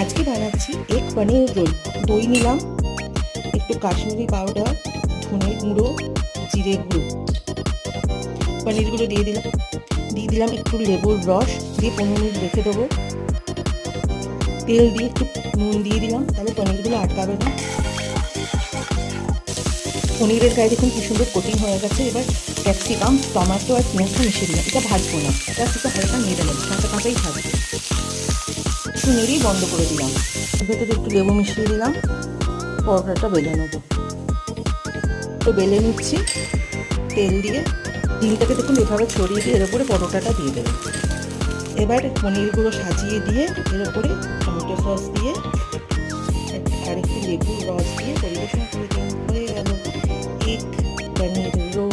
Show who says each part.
Speaker 1: আজকে বানাচ্ছি এগ পনির রোল। দই নিলাম, একটু কাশ্মীরি পাউডার, ধনে গুঁড়ো, জিরে গুঁড়ো, পনিরগুলো দিয়ে দিলাম একটু লেবুর রস দিয়ে 15 মিনিট রেখে দেবো। তেল দিয়ে একটু নুন দিয়ে দিলাম, তাহলে পনিরগুলো আটকাবে না। পনিরের গায়ে দেখুন কি সুন্দর কোটিং হয়ে গেছে। এবার ক্যাপসিকাম, টমেটো আর পেঁয়াজটা মিশিয়ে দিলাম। এটা ভাজবো না, এটা একটু হালকা নেড়ে নেব, কাঁচা কাঁচাই থাকবে। একটু নেড়েই বন্ধ করে দিলাম। ভেতরে একটু লেবু মিশিয়ে দিলাম। পরোটাটা বেলে নেবো। তো বেলে নিচ্ছি তেল দিয়ে। ডিমটাকে দেখুন এভাবে ছড়িয়ে দিয়ে এর উপরে পরোটাটা দিয়ে দেবো। এবার পনিরগুলো সাজিয়ে দিয়ে এর উপরে টমেটো সস দিয়ে আর একটু লেবুর রস দিয়ে পরিবেশন করে দিন। হয়ে গেল এগ পনির রোল।